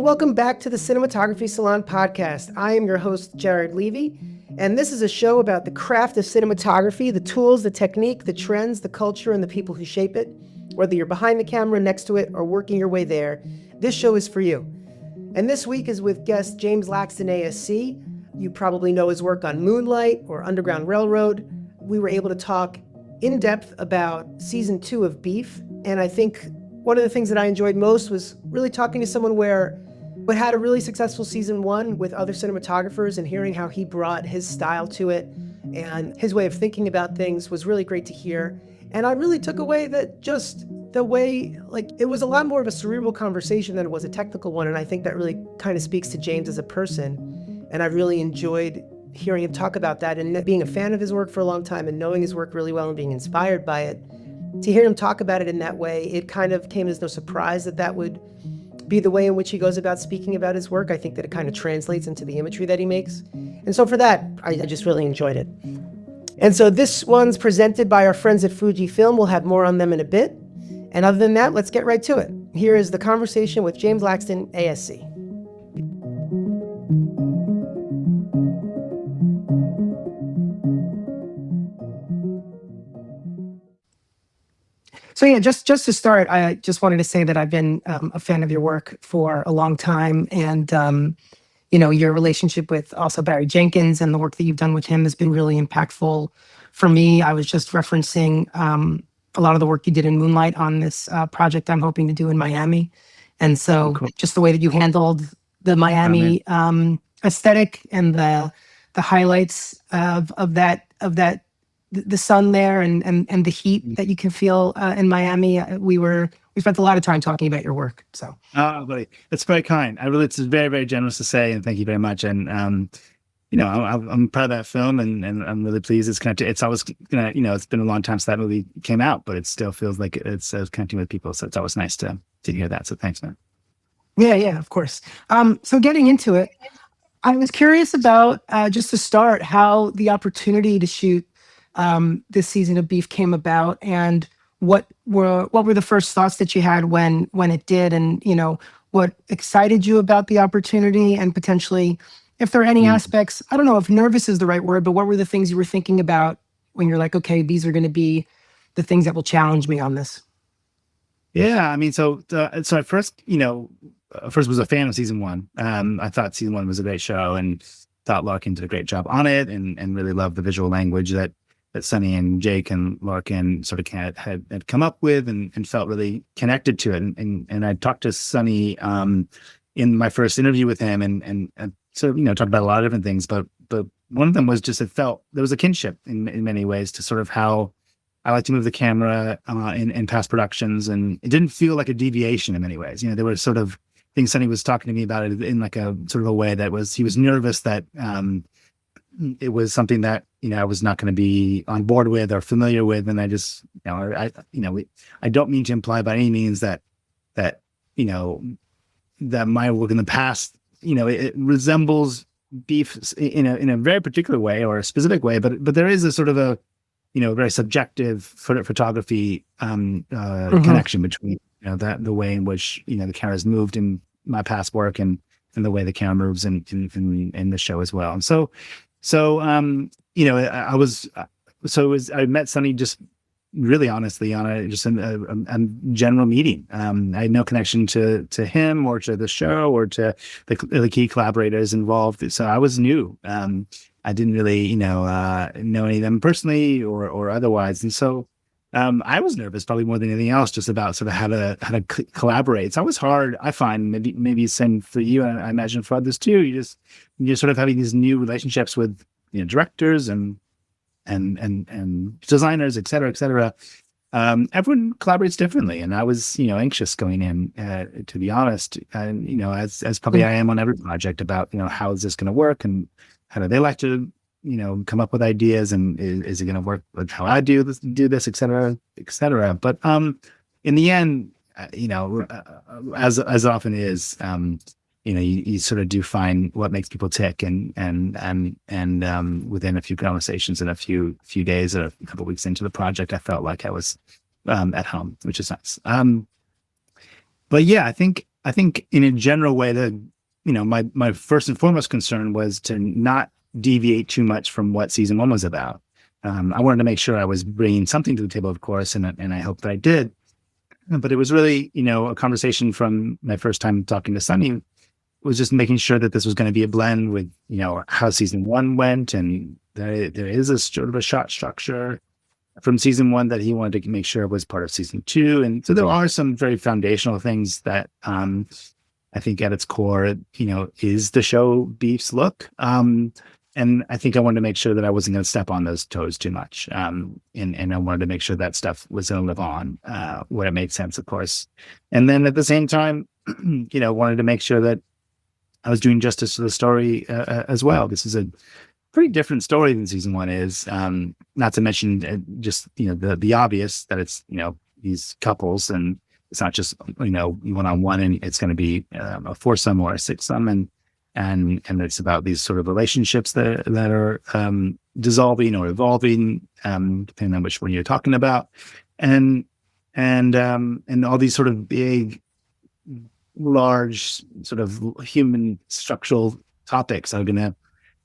welcome back to the Cinematography Salon podcast. I am your host, Jared Levy, and this is a show about the craft of cinematography, the tools, the technique, the trends, the culture, and the people who shape it. Whether you're behind the camera, next to it, or working your way there, this show is for you. And this week is with guest James Laxton, ASC. You probably know his work on Moonlight or Underground Railroad. We were able to talk in depth about season 2 of Beef, and I think one of the things that I enjoyed most was really talking to someone but had a really successful season 1 with other cinematographers, and hearing how he brought his style to it and his way of thinking about things was really great to hear. And I really took away that just the way, it was a lot more of a cerebral conversation than it was a technical one. And I think that really kind of speaks to James as a person. And I really enjoyed hearing him talk about that, and being a fan of his work for a long time and knowing his work really well and being inspired by it. To hear him talk about it in that way, it kind of came as no surprise that would be the way in which he goes about speaking about his work. I think that it kind of translates into the imagery that he makes. And so for that, I just really enjoyed it. And so this one's presented by our friends at Fujifilm. We'll have more on them in a bit. And other than that, let's get right to it. Here is the conversation with James Laxton, ASC. So yeah, just to start, I just wanted to say that I've been a fan of your work for a long time, and your relationship with also Barry Jenkins and the work that you've done with him has been really impactful for me. I was just referencing a lot of the work you did in Moonlight on this project I'm hoping to do in Miami, and so cool. Just the way that you handled the Miami aesthetic and the highlights of that. The sun there and the heat that you can feel in Miami. We spent a lot of time talking about your work. So, buddy, that's very kind. It's very, very generous to say, and thank you very much. And I'm proud of that film, and I'm really pleased. It's always it's been a long time since that movie came out, but it still feels like it's connecting with people. So it's always nice to hear that. So thanks, man. Yeah, of course. So getting into it, I was curious about just to start how the opportunity to shoot this season of Beef came about, and what were the first thoughts that you had when it did, and what excited you about the opportunity, and potentially if there are any aspects, I don't know if nervous is the right word, but what were the things you were thinking about when you're like, okay, these are going to be the things that will challenge me on this? Yeah, I mean, so I first was a fan of season 1. I thought season 1 was a great show, and thought Larkin did a great job on it, and really loved the visual language that Sonny and Jake and Larkin sort of had come up with, and felt really connected to it. And I talked to Sonny in my first interview with him, and so talked about a lot of different things, but one of them was just, it felt there was a kinship in many ways to sort of how I like to move the camera in past productions, and it didn't feel like a deviation in many ways. There were sort of things Sonny was talking to me about it in like a sort of a way that he was nervous that it was something that I was not going to be on board with or familiar with, and I just I don't mean to imply by any means that my work in the past it resembles Beef in a very particular way or a specific way, but there is a sort of a very subjective photography connection between the way in which the camera's moved in my past work and the way the camera moves in the show as well. And I met Sonny just really honestly on a general meeting. I had no connection to him or to the show or to the key collaborators involved. So I was new. I didn't really, know any of them personally or otherwise. And so I was nervous probably more than anything else, just about sort of how to collaborate. It's always hard, I find, maybe same for you, and I imagine for others too. You're sort of having these new relationships with directors and designers, et cetera, et cetera. Everyone collaborates differently, and I was anxious going in, to be honest, and as probably I am on every project, about how is this going to work, and how do they like to come up with ideas, and is it going to work with how I do this, et cetera, et cetera. But in the end, as often is, you sort of do find what makes people tick, and within a few conversations and a few days or a couple of weeks into the project, I felt like I was at home, which is nice. But yeah, I think I think in a general way that, my first and foremost concern was to not deviate too much from what season one was about. I wanted to make sure I was bringing something to the table, of course, and I hope that I did. But it was really, a conversation from my first time talking to Sunny was just making sure that this was going to be a blend with, how season one went. And there is a sort of a shot structure from season one that he wanted to make sure was part of season two. And so there are some very foundational things that I think at its core, is the show Beef's look. And I think I wanted to make sure that I wasn't going to step on those toes too much. And I wanted to make sure that stuff was going to live on where it made sense, of course. And then at the same time, wanted to make sure that I was doing justice to the story as well. This is a pretty different story than season one is. Not to mention just, the obvious that it's, these couples, and it's not just, one-on-one, and it's going to be a foursome or a sixsome. And it's about these sort of relationships that are dissolving or evolving, depending on which one you're talking about, and all these sort of big, large, sort of human structural topics are gonna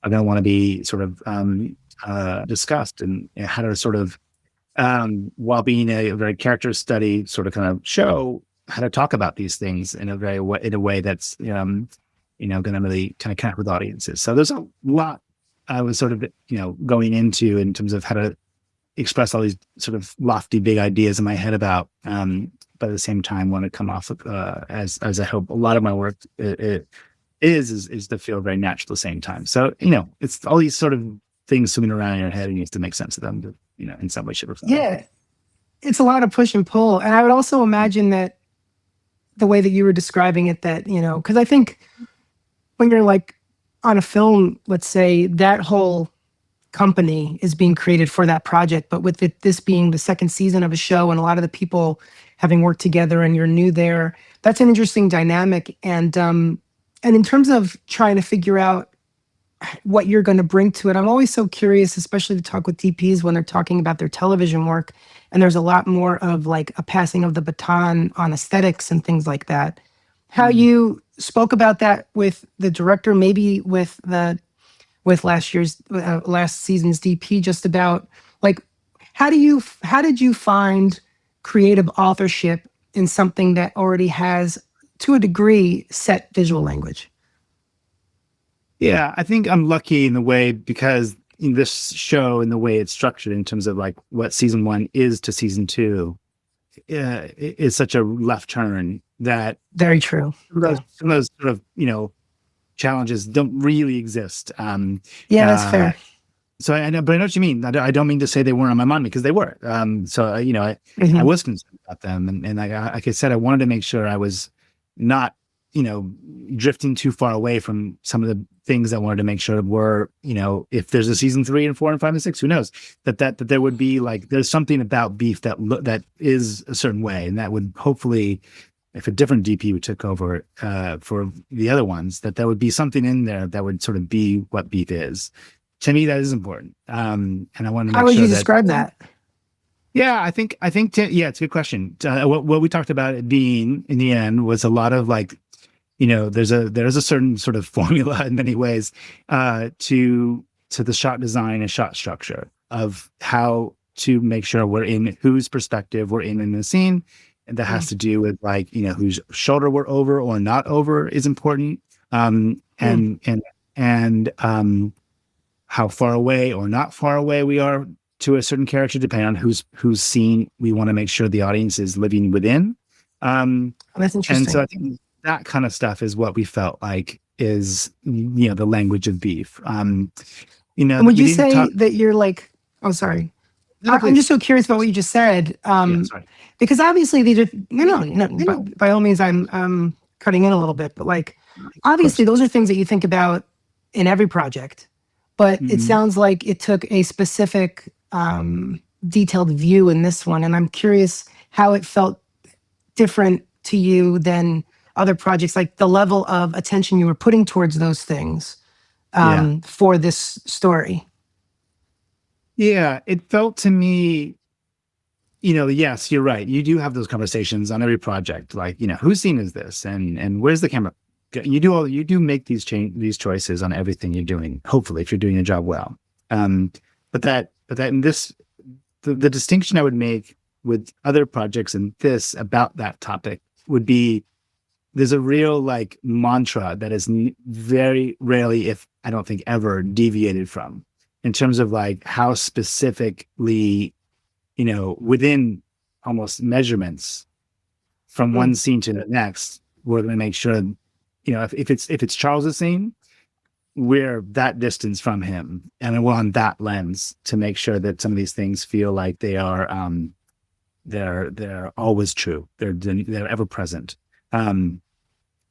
want to be sort of discussed, and how to sort of, while being a very character study sort of kind of show, how to talk about these things in a way that's going to really kind of connect with audiences. So there's a lot I was sort of, going into in terms of how to express all these sort of lofty, big ideas in my head about, but at the same time, want to come off of, as I hope a lot of my work it is to feel very natural at the same time. So, it's all these sort of things swimming around in your head, and you have to make sense of them, in some way, shape, or form. Yeah. It's a lot of push and pull. And I would also imagine that the way that you were describing it, that, because I think when you're like on a film, let's say, that whole company is being created for that project, but with this being the second season of a show and a lot of the people having worked together and you're new there, that's an interesting dynamic. And in terms of trying to figure out what you're going to bring to it, I'm always so curious, especially to talk with DPs when they're talking about their television work. And there's a lot more of like a passing of the baton on aesthetics and things like that. How you spoke about that with the director, maybe with last season's DP, just about like, how did you find creative authorship in something that already has, to a degree, set visual language? Yeah, I think I'm lucky in the way, because in this show, in the way it's structured in terms of like what season one is to season two, is such a left turn that very true. Some of those sort of, challenges don't really exist. That's fair. So I know what you mean. I don't mean to say they weren't on my mind, because they were. I was concerned about them. And like I said, I wanted to make sure I was not, drifting too far away from some of the things I wanted to make sure were, if there's a season 3 and 4 and 5 and 6, who knows, that there would be like, there's something about Beef that is a certain way. And that would hopefully, if a different DP would took over for the other ones, that there would be something in there that would sort of be what Beef is. To me, that is important. And I want to make sure. How would you describe that? Yeah, I think it's a good question. What we talked about it being in the end was a lot of like, there's a certain sort of formula in many ways to the shot design and shot structure of how to make sure we're in whose perspective we're in the scene. And that has to do with like, whose shoulder we're over or not over is important. And how far away or not far away we are to a certain character, depending on whose scene we want to make sure the audience is living within. That's interesting. And so I think that kind of stuff is what we felt like is, the language of Beef. And would you say that you're like, oh, sorry. No, I'm just so curious about what you just said. Because obviously these are, no, by all means, I'm cutting in a little bit, but like, obviously those are things that you think about in every project, but it sounds like it took a specific detailed view in this one. And I'm curious how it felt different to you than other projects, like the level of attention you were putting towards those things for this story. Yeah, it felt to me yes, you're right. You do have those conversations on every project, like, whose scene is this, and where's the camera? You do make these choices on everything you're doing. Hopefully, if you're doing your job well. But in this, the distinction I would make with other projects and this about that topic would be there's a real like mantra that is very rarely, if I don't think ever, deviated from in terms of like how specifically, within almost measurements from one scene to the next, we're going to make sure, if it's Charles's scene, we're that distance from him, and we're on that lens to make sure that some of these things feel like they are, they're always true. They're ever present. And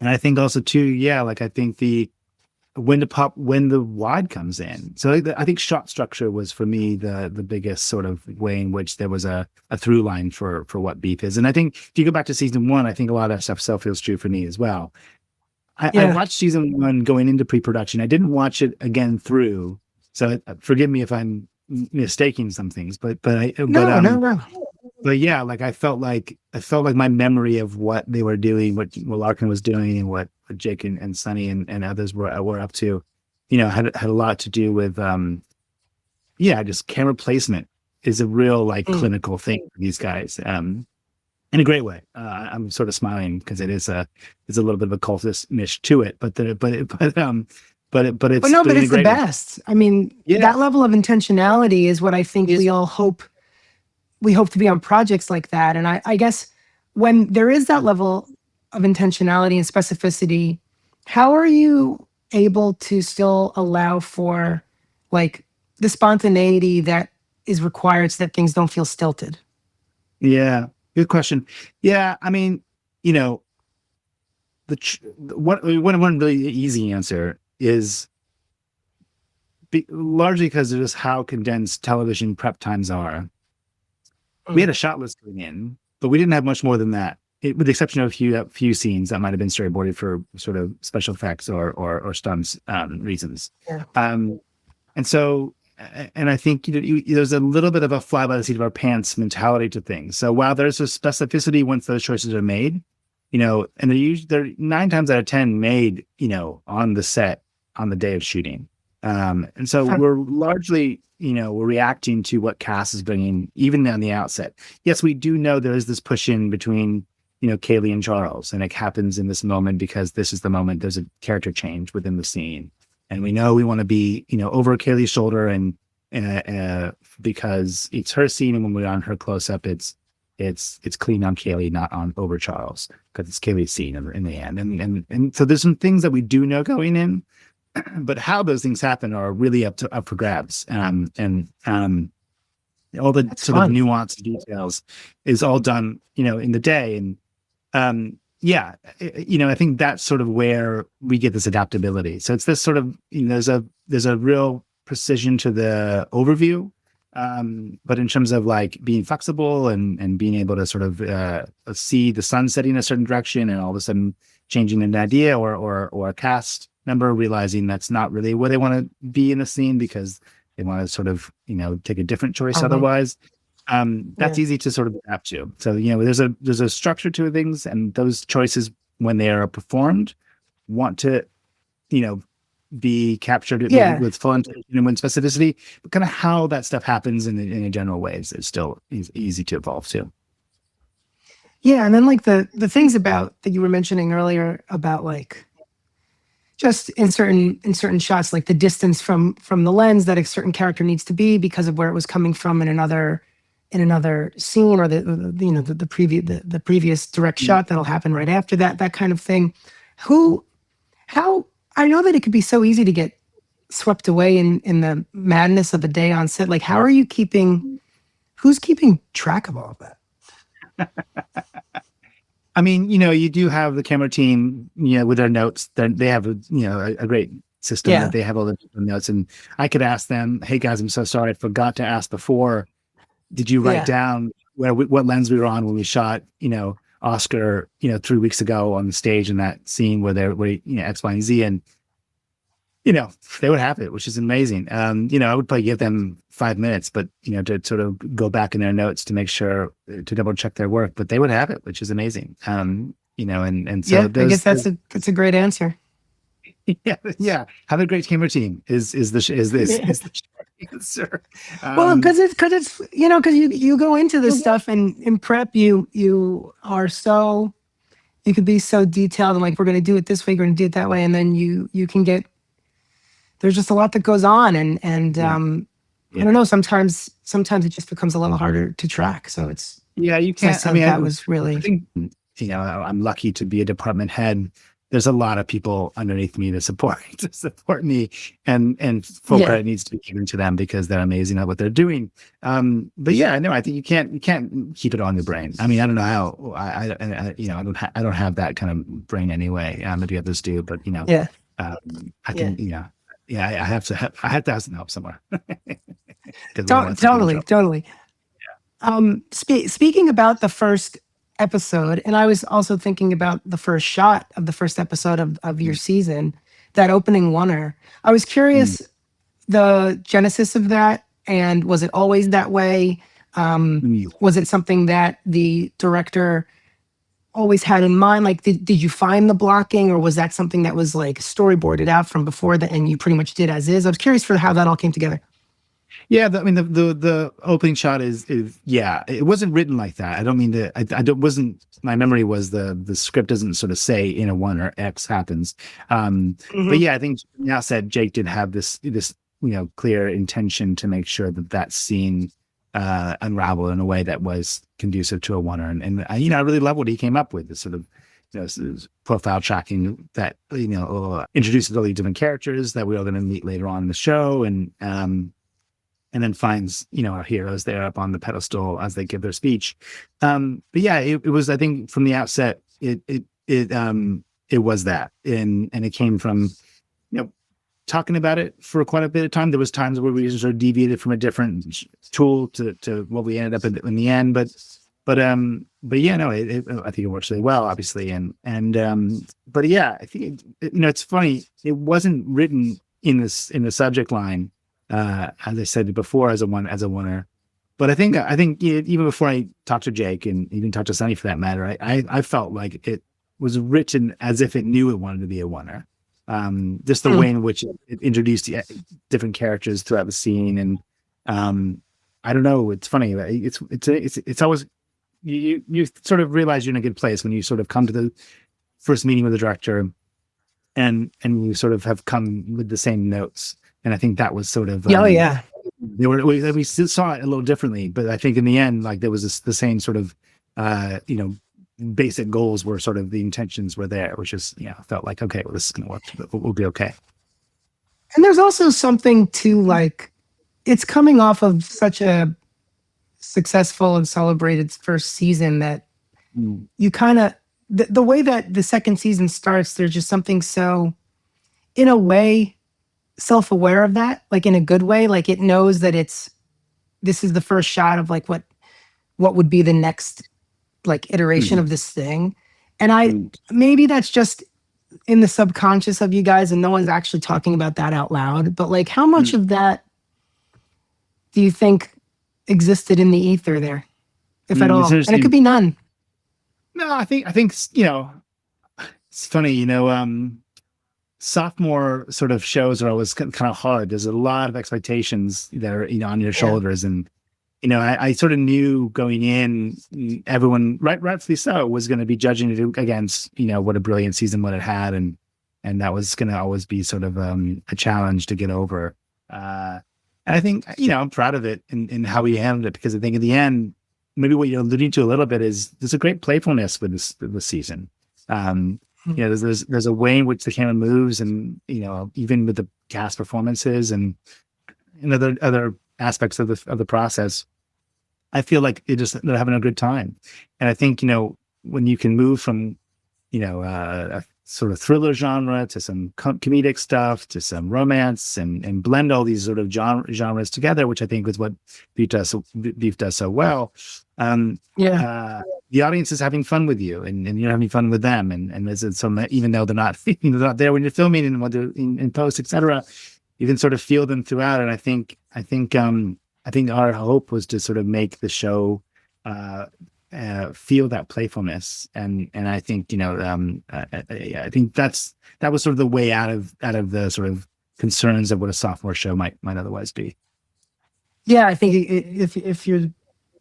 I think also too, like I think when the wide comes in. So I think shot structure was for me the biggest sort of way in which there was a through line for what Beef is. And I think if you go back to season 1, I think a lot of that stuff still feels true for me as well. I watched season 1 going into pre-production. I didn't watch it again through, so forgive me if I'm mistaking some things. But No. But yeah, like I felt like my memory of what they were doing, what Larkin was doing, and what Jake and Sonny and others were up to, had a lot to do with just camera placement is a real like clinical thing for these guys. In a great way. I'm sort of smiling because it's a little bit of a cultist niche to it, but it's the best. I mean, that level of intentionality is what I think we all hope to be on projects like that. And I guess when there is that level of intentionality and specificity, how are you able to still allow for like the spontaneity that is required so that things don't feel stilted? Yeah. Good question. Yeah, I mean, one really easy answer is largely because of just how condensed television prep times are. We had a shot list going in, but we didn't have much more than that, with the exception of a few scenes that might have been storyboarded for sort of special effects or stunts reasons. Yeah. And so. And I think there's a little bit of a fly by the seat of our pants mentality to things. So while there's a specificity once those choices are made, and they're 9 times out of 10 made, on the set on the day of shooting. And so we're largely, we're reacting to what cast is bringing, even on the outset. Yes, we do know there is this push in between, Cailee and Charles, and it happens in this moment because this is the moment there's a character change within the scene. And we know we want to be, over Cailee's shoulder, and because it's her scene, and when we're on her close up, it's clean on Cailee, not over Charles, because it's Cailee's scene in the end. And so there's some things that we do know going in, but how those things happen are really up for grabs. And all the That's sort fun. of nuanced details is all done, in the day. And I think that's sort of where we get this adaptability. So it's this sort of, there's a real precision to the overview, but in terms of like being flexible and being able to sort of see the sun setting a certain direction and all of a sudden changing an idea or a cast member realizing that's not really where they want to be in the scene because they want to sort of, take a different choice otherwise. That's easy to sort of adapt to. So, there's a structure to things, and those choices, when they are performed, want to, be captured with full intention and with specificity, but kind of how that stuff happens in a general way is still easy to evolve to. Yeah. And then like the things about that you were mentioning earlier about like, just in certain shots, like the distance from the lens that a certain character needs to be because of where it was coming from in another scene, or the previous direct shot that'll happen right after that kind of thing. How I know that it could be so easy to get swept away in the madness of a day on set. Like, how are you who's keeping track of all of that? I mean, you do have the camera team, with their notes. They have a great system that they have all the notes, and I could ask them, "Hey guys, I'm so sorry, I forgot to ask before. Did you write down what lens we were on when we shot, Oscar, 3 weeks ago on the stage in that scene where X, Y, and Z?" And they would have it, which is amazing. I would probably give them 5 minutes, but to sort of go back in their notes to make sure to double check their work, but they would have it, which is amazing. And so I guess that's a great answer. Yeah. Have a great camera team is the short answer. Well, because you go into this stuff and in prep you could be so detailed and like, we're going to do it this way, we're going to do it that way, and then you can get, there's just a lot that goes on, and I don't know, sometimes it just becomes a little harder to track. So it's you can't. I mean, that was really. I think, I'm lucky to be a department head. There's a lot of people underneath me to support me, and full credit needs to be given to them because they're amazing at what they're doing. But I think you can't keep it on your brain. I mean, I don't know how. I don't have that kind of brain anyway. Maybe others do, but I can. I have to have some help somewhere. Totally. Speaking about the first episode, and I was also thinking about the first shot of the first episode of your season, that opening oneer. I was curious the genesis of that, and was it always that way? Was it something that the director always had in mind? Like, did you find the blocking, or was that something that was like storyboarded out from before that and you pretty much did as is? I was curious for how that all came together. Yeah, the opening shot is it wasn't written like that. I don't mean to. My memory was the script doesn't sort of say in a oneer X happens. But I think from the outset Jake did have this clear intention to make sure that scene unraveled in a way that was conducive to a oneer, and I really love what he came up with. This sort of profile tracking that introduces all these different characters that we're all going to meet later on in the show, and then finds our heroes there up on the pedestal as they give their speech. It was, I think, from the outset it was that, and it came from talking about it for quite a bit of time. There was times where we sort of deviated from a different tool to what we ended up in the end, but I think it works really well, obviously, I think it's funny, it wasn't written in the subject line, as I said before, as a oneer. But I think even before I talked to Jake, and even talked to Sunny for that matter, I felt like it was written as if it knew it wanted to be a oneer. Just the way in which it introduced different characters throughout the scene, and I don't know. It's funny. It's always you sort of realize you're in a good place when you sort of come to the first meeting with the director, and you sort of have come with the same notes. And I think that was sort of we still saw it a little differently, but I think in the end, like, there was the same sort of basic goals were sort of, the intentions were there, which is felt like, okay, well, this is gonna work, we'll be okay. And there's also something to, like, it's coming off of such a successful and celebrated first season that you kind of the way that the second season starts, there's just something so, in a way, self-aware of that, like in a good way. Like, it knows that this is the first shot of like what would be the next like iteration of this thing. And maybe that's just in the subconscious of you guys, and no one's actually talking about that out loud, but like, how much of that do you think existed in the ether there, if at all? And it could be none. No, I think it's funny, sophomore sort of shows are always kind of hard. There's a lot of expectations that are on your shoulders, and I sort of knew going in, everyone, rightfully so, was going to be judging it against what a brilliant season what it had, and that was going to always be sort of a challenge to get over. And I think I'm proud of it in how we handled it, because I think in the end, maybe what you're alluding to a little bit is there's a great playfulness with this season. There's a way in which the camera moves, and even with the cast performances and other aspects of the process, I feel like they're having a good time. And I think when you can move from a sort of thriller genre to some comedic stuff to some romance, and blend all these sort of genres together, which I think is what Beef does so well. Yeah. The audience is having fun with you, and you're having fun with them, and there's some, even though they're not they're not there when you're filming and when they're in post, etc. You can sort of feel them throughout, and I think our hope was to sort of make the show feel that playfulness, and I think I think that was sort of the way out of the sort of concerns of what a sophomore show might otherwise be. Yeah, I think if you're,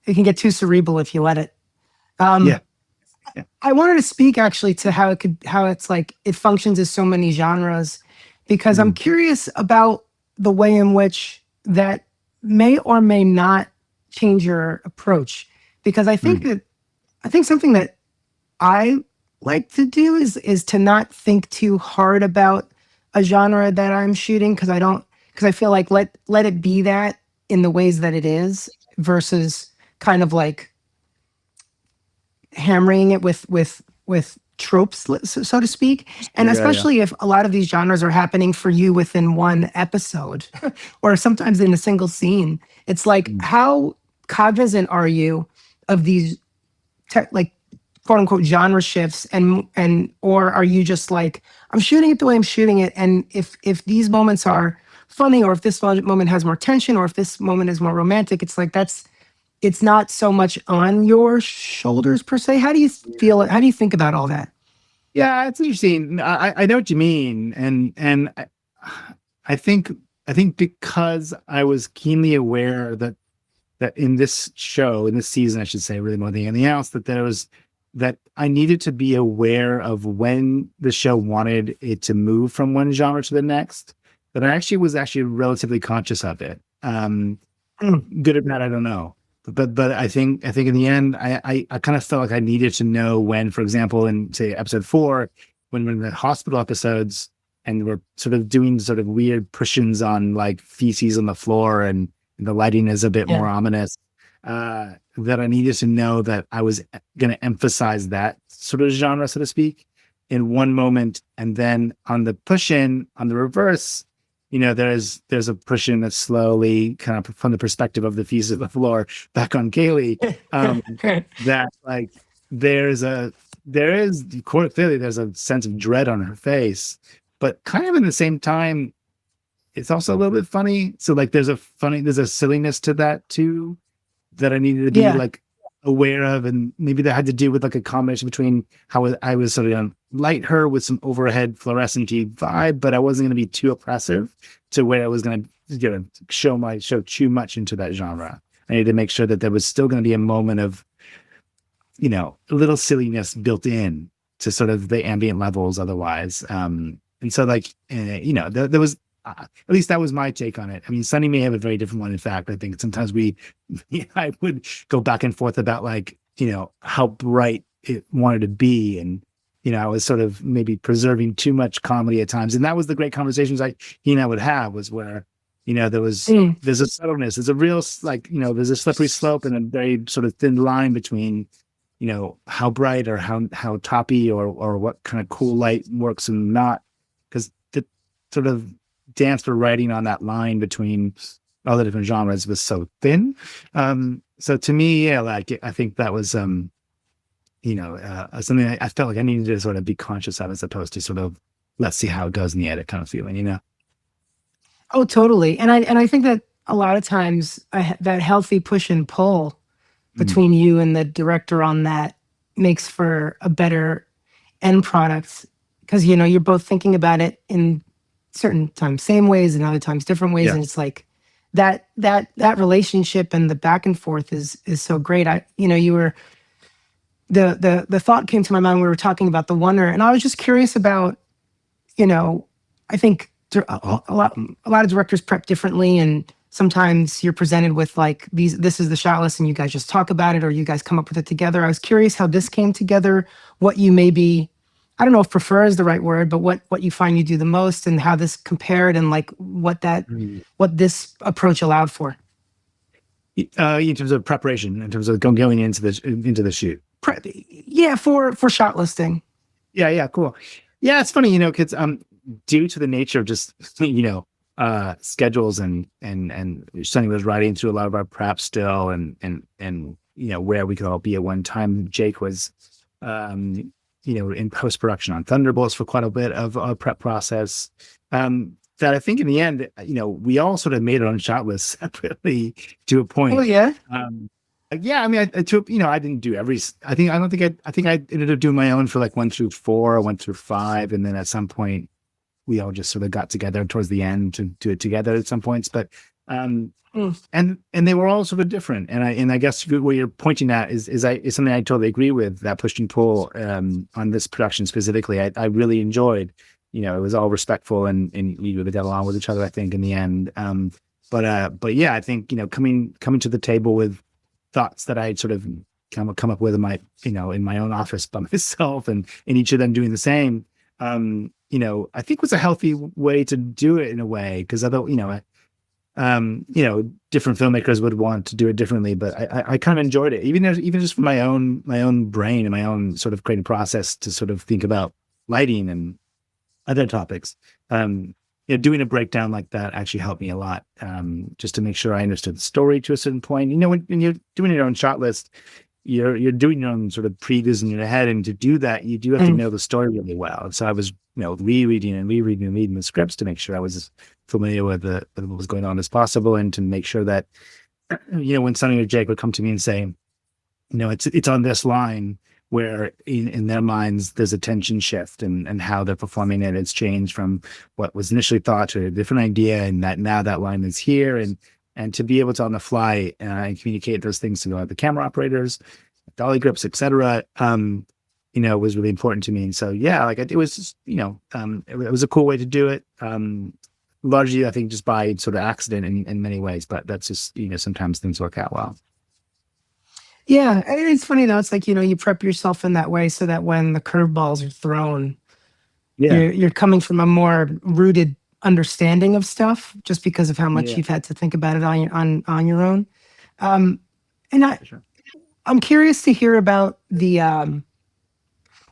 it can get too cerebral if you let it. Yeah. I wanted to speak actually to how it's like it functions as so many genres, because I'm curious about the way in which that may or may not change your approach. Because I think something that I like to do is to not think too hard about a genre that I'm shooting, because I feel like let it be that in the ways that it is, versus kind of like hammering it with tropes, so to speak. And especially if a lot of these genres are happening for you within one episode or sometimes in a single scene. It's like, how cognizant are you of these like quote unquote genre shifts, and or are you just like, I'm shooting it the way I'm shooting it, and if these moments are funny, or if this moment has more tension, or if this moment is more romantic, it's like it's not so much on your shoulders per se. How do you feel it? How do you think about all that? Yeah, it's interesting. I know what you mean, and I think because I was keenly aware that in this show, in this season, I should say, really more than anything else, that I needed to be aware of when the show wanted it to move from one genre to the next. That I was relatively conscious of it. Good or bad, I don't know. But I think in the end, I kind of felt like I needed to know when, for example, in say episode 4, when we're in the hospital episodes and we're sort of doing sort of weird push-ins on like feces on the floor and the lighting is a bit more ominous, that I needed to know that I was going to emphasize that sort of genre, so to speak, in one moment, and then on the push-in, on the reverse, there's a push-in that's slowly kind of from the perspective of the feces of the floor back on Cailee. That like there's clearly there's a sense of dread on her face, but kind of in the same time, it's also a little bit funny. So like there's a silliness to that too, that I needed to be like aware of, and maybe that had to do with like a combination between how I was sort of light her with some overhead fluorescent-y vibe, but I wasn't going to be too oppressive to where I was going to show too much into that genre. I needed to make sure that there was still going to be a moment of a little silliness built in to sort of the ambient levels otherwise. And so like there was at least that was my take on it. I mean, Sunny may have a very different one. In fact, I think sometimes I would go back and forth about like, how bright it wanted to be. And, I was sort of maybe preserving too much comedy at times. And that was the great conversations he and I would have, was where, there's a subtleness, there's a real, like, there's a slippery slope and a very sort of thin line between, how bright or how toppy or what kind of cool light works and not. Because the sort of dance for writing on that line between all the different genres was so thin. So to me, I think that was something I felt like I needed to sort of be conscious of, as opposed to sort of let's see how it goes in the edit kind of feeling, Oh, totally. And I think that a lot of times that healthy push and pull between you and the director on that makes for a better end product, because you're both thinking about it in certain times same ways and other times different ways, and it's like that relationship and the back and forth is so great. You were the thought came to my mind when we were talking about the wonder, and I was just curious about, I think a lot of directors prep differently, and sometimes you're presented with like this is the shot list and you guys just talk about it, or you guys come up with it together. I was curious how this came together, what you maybe, I don't know if prefer is the right word, but what you find you do the most, and how this compared, and like what this approach allowed for. In terms of preparation, in terms of going into the shoot. For shot listing. Yeah, cool. Yeah, it's funny, because due to the nature of just schedules and Sunny was writing through a lot of our prep still, and where we could all be at one time. Jake was, in post-production on Thunderbolts for quite a bit of a prep process. That I think in the end, we all sort of made our own shot list separately to a point. Oh yeah. Yeah, I mean, I didn't do every. I think I ended up doing my own for like 1 through 4, 1 through 5, and then at some point, we all just sort of got together towards the end to do it together at some points. But and they were all sort of different. And I guess what you're pointing at is something I totally agree with. That push and pull on this production specifically, I really enjoyed. It was all respectful and we really got along with each other, I think, in the end. But yeah, I think coming to the table with thoughts that I had sort of come up with in my in my own office by myself, and each of them doing the same. I think was a healthy way to do it in a way, because although different filmmakers would want to do it differently, but I kind of enjoyed it, even just for my own brain and my own sort of creative process to sort of think about lighting and other topics. Doing a breakdown like that actually helped me a lot, just to make sure I understood the story to a certain point. When you're doing your own shot list, you're doing your own sort of previews in your head, and to do that, you do have to know the story really well. And so I was, rereading the scripts to make sure I was as familiar with what was going on as possible, and to make sure that, when Sonny or Jake would come to me and say, it's on this line, where in their minds there's a tension shift, and how they're performing it. It's changed from what was initially thought to a different idea, and that now that line is here, and to be able to on the fly and communicate those things to the camera operators, dolly grips, etc. Was really important to me. And so, yeah, it was just, it was a cool way to do it. Largely, I think, just by sort of accident in many ways, but that's just, sometimes things work out well. Yeah, and it's funny though. It's like, you prep yourself in that way so that when the curveballs are thrown, you're coming from a more rooted understanding of stuff, just because of how much you've had to think about it on your own. I'm curious to hear about the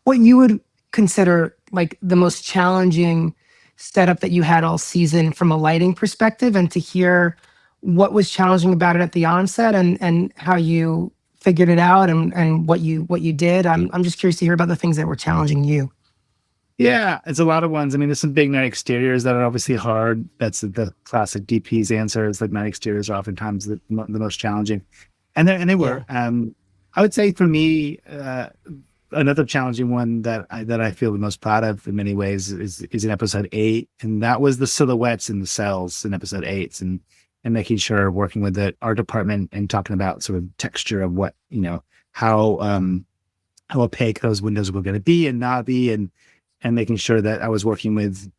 what you would consider like the most challenging setup that you had all season from a lighting perspective, and to hear what was challenging about it at the onset, and how you figured it out, and what you did. I'm just curious to hear about the things that were challenging you. Yeah, it's a lot of ones. I mean, there's some big night exteriors that are obviously hard. That's the classic DP's answer, is that night exteriors are oftentimes the most challenging, and they were. I would say for me, another challenging one that I feel the most proud of in many ways is in episode 8, and that was the silhouettes in the cells in episode 8, and making sure, working with the art department and talking about sort of texture of what, how opaque those windows were going to be and not be, and making sure that I was working with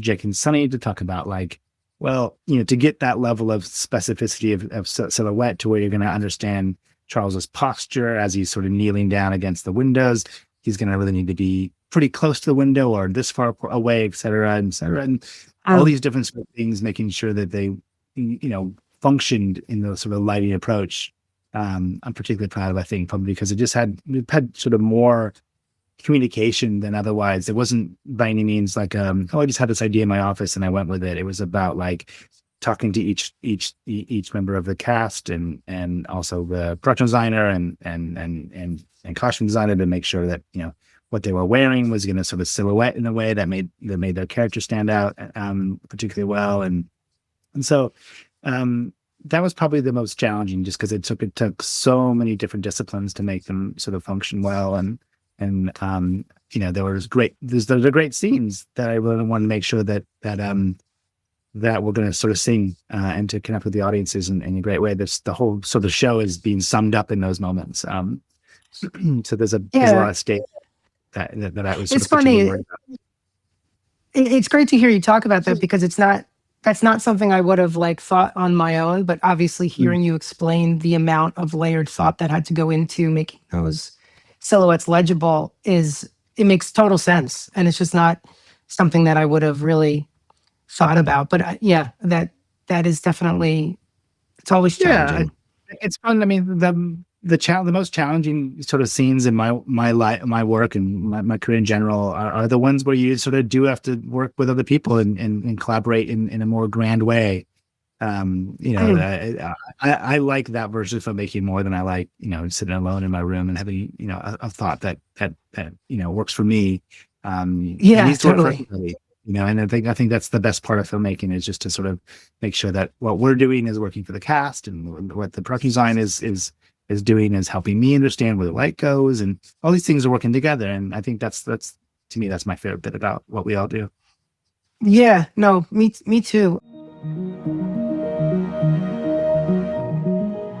Jake and Sonny to talk about to get that level of specificity of silhouette to where you're going to understand Charles's posture as he's sort of kneeling down against the windows. He's going to really need to be pretty close to the window or this far away, et cetera, and all these different sort of things, making sure that they functioned in the sort of lighting approach. I'm particularly proud of, I think, probably because it had sort of more communication than otherwise. It wasn't by any means like, I just had this idea in my office and I went with it. It was about talking to each member of the cast, and also the production designer and costume designer, to make sure that, what they were wearing was going to sort of silhouette in a way that made their character stand out particularly well. And so that was probably the most challenging, just because it took so many different disciplines to make them sort of function well. And there was there's great scenes that I really want to make sure that we're going to sort of sing and to connect with the audiences in a great way. The whole sort of show is being summed up in those moments. So there's a lot of state that I was. It's funny. It's great to hear you talk about that, because that's not something I would have thought on my own, but obviously hearing you explain the amount of layered thought that had to go into making those silhouettes legible it makes total sense. And it's just not something that I would have really thought about. But that is definitely, it's always challenging. Yeah, it's fun. I mean, the most challenging sort of scenes in my work and my career in general are the ones where you sort of do have to work with other people and collaborate in a more grand way. I like that version of filmmaking more than I like, sitting alone in my room and having, a thought that works for me. It Yeah, needs to work for totally. everybody, and I think that's the best part of filmmaking, is just to sort of make sure that what we're doing is working for the cast, and what the production design is doing is helping me understand where the light goes, and all these things are working together. And I think that's to me, that's my favorite bit about what we all do. Yeah, no, me too.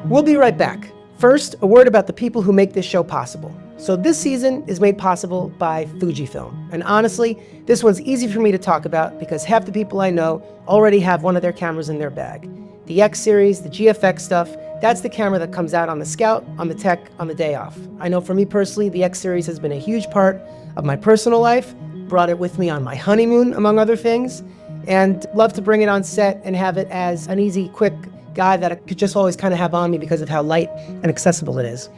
We'll be right back. First, a word about the people who make this show possible. So this season is made possible by Fujifilm. And honestly, this one's easy for me to talk about because half the people I know already have one of their cameras in their bag. The X series, the GFX stuff, that's the camera that comes out on the Scout, on the Tech, on the day off. I know for me personally, the X series has been a huge part of my personal life, brought it with me on my honeymoon, among other things, and love to bring it on set and have it as an easy, quick guy that I could just always kind of have on me because of how light and accessible it is.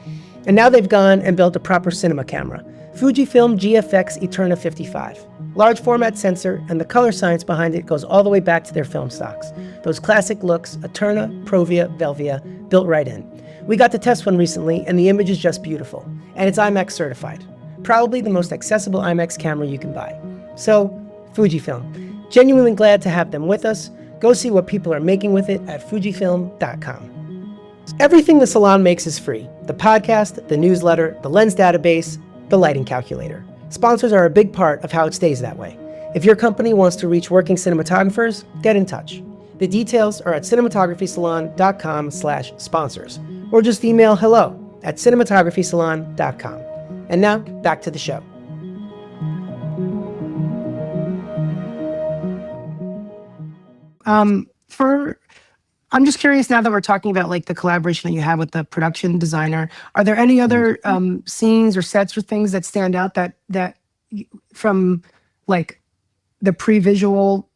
And now they've gone and built a proper cinema camera, Fujifilm GFX Eterna 55. Large format sensor, and the color science behind it goes all the way back to their film stocks. Those classic looks, Eterna, Provia, Velvia, built right in. We got to test one recently, and the image is just beautiful. And it's IMAX certified. Probably the most accessible IMAX camera you can buy. So, Fujifilm. Genuinely glad to have them with us. Go see what people are making with it at fujifilm.com. Everything the salon makes is free. The podcast, the newsletter, the lens database, the lighting calculator. Sponsors are a big part of how it stays that way. If your company wants to reach working cinematographers, get in touch. The details are at cinematographysalon.com/sponsors, or just email hello@cinematographysalon.com. And now, back to the show. I'm just curious, now that we're talking about like the collaboration that you have with the production designer, are there any other scenes or sets or things that stand out that from like the pre-visual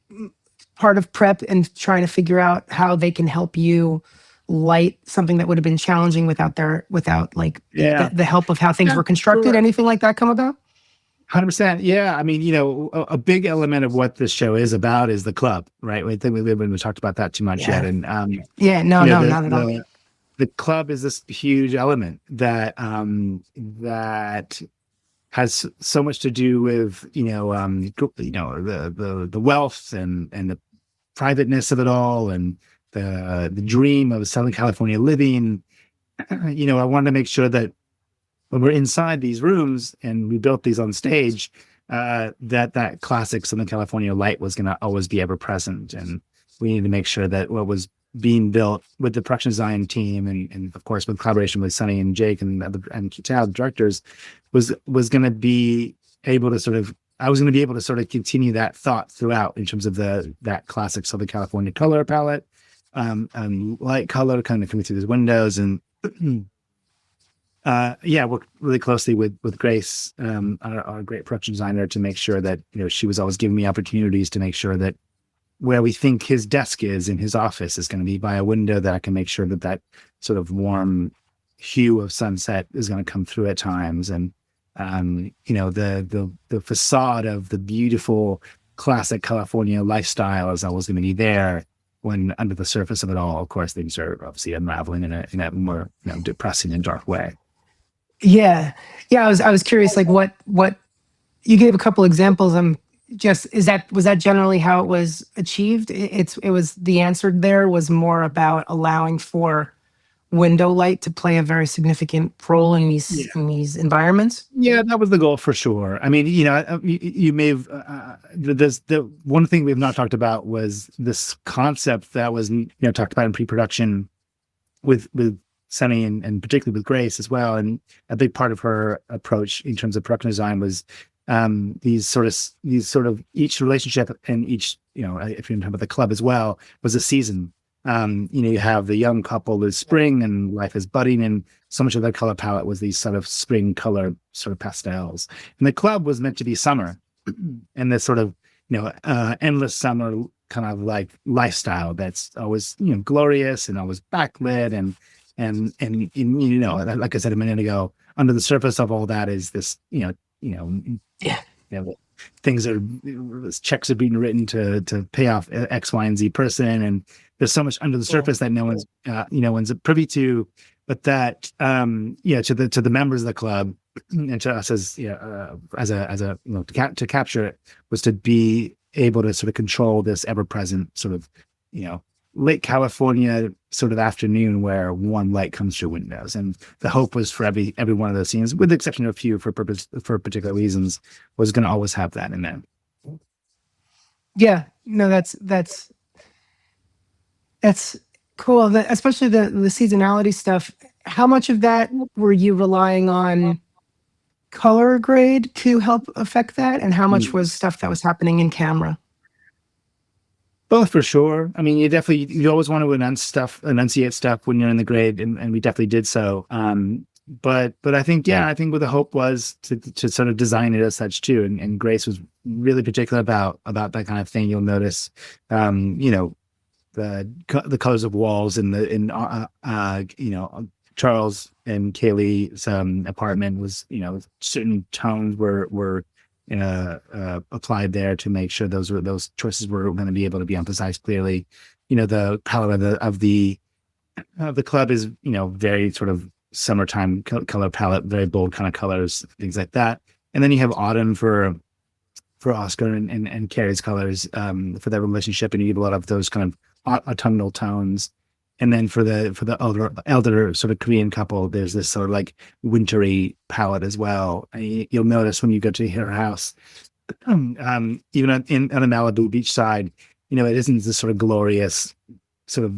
part of prep and trying to figure out how they can help you light something that would have been challenging without the help of how things were constructed? Sure. Anything like that come about? 100%. Yeah. I mean, a big element of what this show is about is the club, right? I think we talked about that too much yet. And Not at all. the club is this huge element that has so much to do with the wealth and the privateness of it all, and the dream of Southern California living. I wanted to make sure that when we're inside these rooms, and we built these on stage, that classic Southern California light was going to always be ever present. And we needed to make sure that what was being built with the production design team, and of course with collaboration with Sunny and Jake and Cailee, the directors, was going to be able to sort of continue that thought throughout, in terms of that classic Southern California color palette, and light color kind of coming through these windows. And worked really closely with Grace, our great production designer, to make sure that she was always giving me opportunities to make sure that where we think his desk is in his office is going to be by a window that I can make sure that sort of warm hue of sunset is going to come through at times. And the facade of the beautiful classic California lifestyle is always going to be there, when under the surface of it all, of course, things are obviously unraveling in a more depressing and dark way. Yeah. I was curious, like what you gave a couple examples. Was that generally how it was achieved? It was, the answer there was more about allowing for window light to play a very significant role in these environments. Yeah, that was the goal for sure. I mean, you may have, the one thing we have not talked about was this concept that was talked about in pre-production with Sunny and particularly with Grace as well. And a big part of her approach in terms of production design was these sort of each relationship, and each, if you're talking about the club as well, was a season. You have the young couple is spring and life is budding, and so much of their color palette was these sort of spring color sort of pastels. And the club was meant to be summer, and this sort of endless summer kind of like lifestyle that's always glorious and always backlit, and like I said a minute ago, under the surface of all that is this things are checks are being written to pay off X, Y, and Z person, and there's so much under the surface that no one's one's privy to, but that to the members of the club and to us as a to capture it was to be able to sort of control this ever present sort of late California sort of afternoon where one light comes through windows, and the hope was for every one of those scenes, with the exception of a few for particular reasons, was going to always have that in there. Yeah, no, that's cool. Especially the seasonality stuff. How much of that were you relying on color grade to help affect that, and how much was stuff that was happening in camera? Both, for sure. I mean, you always want to enunciate stuff when you're in the grade, and we definitely did so. But I think what the hope was to sort of design it as such too. And Grace was really particular about that kind of thing. You'll notice, the colors of walls in Charles and Cailee's apartment was, certain tones were applied there to make sure those choices were going to be able to be emphasized clearly. The palette of the club is very sort of summertime color palette, very bold kind of colors, things like that. And then you have autumn for Oscar and Carey's colors for their relationship, and you have a lot of those kind of autumnal tones. And then for the elder sort of Korean couple, there's this sort of like wintry palette as well. And you'll notice when you go to her house, even on the Malibu beach side, it isn't this sort of glorious, sort of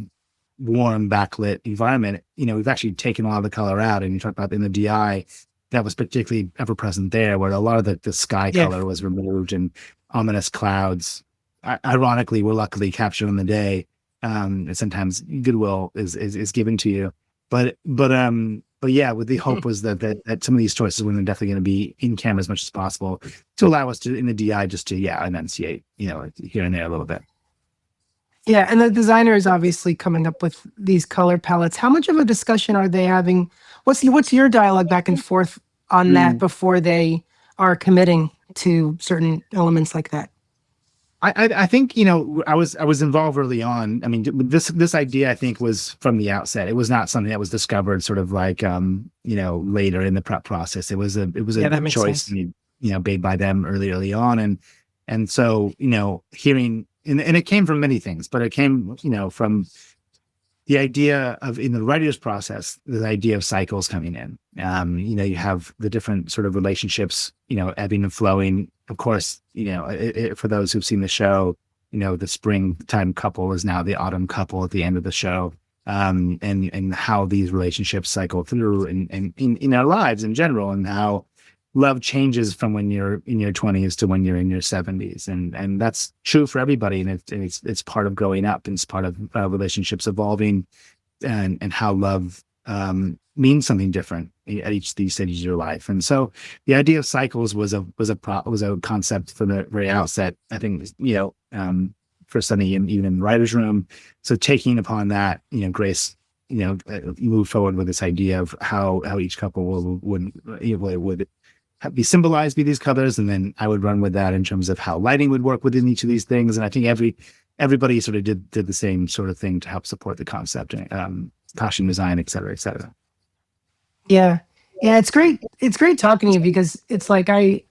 warm backlit environment. We've actually taken a lot of the color out, and you talk about in the DI that was particularly ever present there, where a lot of the sky color was removed and ominous clouds. Ironically, were luckily captured on the day. And sometimes goodwill is given to you, but yeah, with the hope was that some of these choices were definitely going to be in camera as much as possible to allow us to, in the DI, just to enunciate here and there a little bit. Yeah, and the designer is obviously coming up with these color palettes. How much of a discussion are they having? What's your dialogue back and forth on that before they are committing to certain elements like that? I think I was involved early on. I mean, this idea I think was from the outset. It was not something that was discovered sort of like later in the prep process. It was a choice made by them early on, and so hearing and it came from many things, but it came from the idea of, in the writer's process, the idea of cycles coming in. You have the different sort of relationships, ebbing and flowing. Of course, for those who've seen the show, the springtime couple is now the autumn couple at the end of the show. And how these relationships cycle through and in our lives in general, and how love changes from when you're in your 20s to when you're in your 70s. And that's true for everybody. And it's part of growing up, and it's part of relationships evolving, and how love means something different at each of these stages of your life. And so the idea of cycles was a concept from the very outset, I think, for Sunny and even in the writer's room. So taking upon that, Grace, moved forward with this idea of how each couple would be symbolized by these colors, and then I would run with that in terms of how lighting would work within each of these things. And I think everybody sort of did the same sort of thing to help support the concept, costume design, et cetera, et cetera. Yeah, it's great. It's great talking to you, because it's like I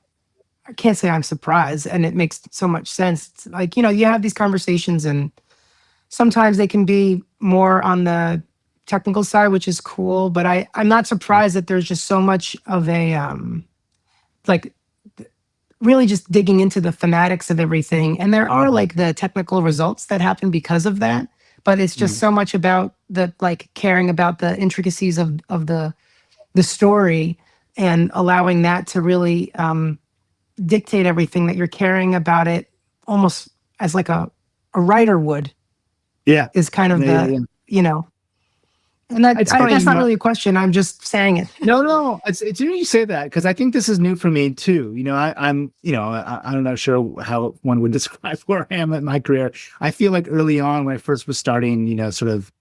can't say I'm surprised, and it makes so much sense. It's like, you have these conversations, and sometimes they can be more on the technical side, which is cool, but I'm not surprised that there's just so much of a like really just digging into the thematics of everything. And there are like the technical results that happen because of that, but it's just so much about the caring about the intricacies of the story, and allowing that to really dictate everything, that you're caring about it almost as like a writer would. Yeah. Is kind of and that's not really a question. I'm just saying it. No. It's you say that, because I think this is new for me too. I'm not sure how one would describe where I am in my career. I feel like early on, when I first was starting, sort of,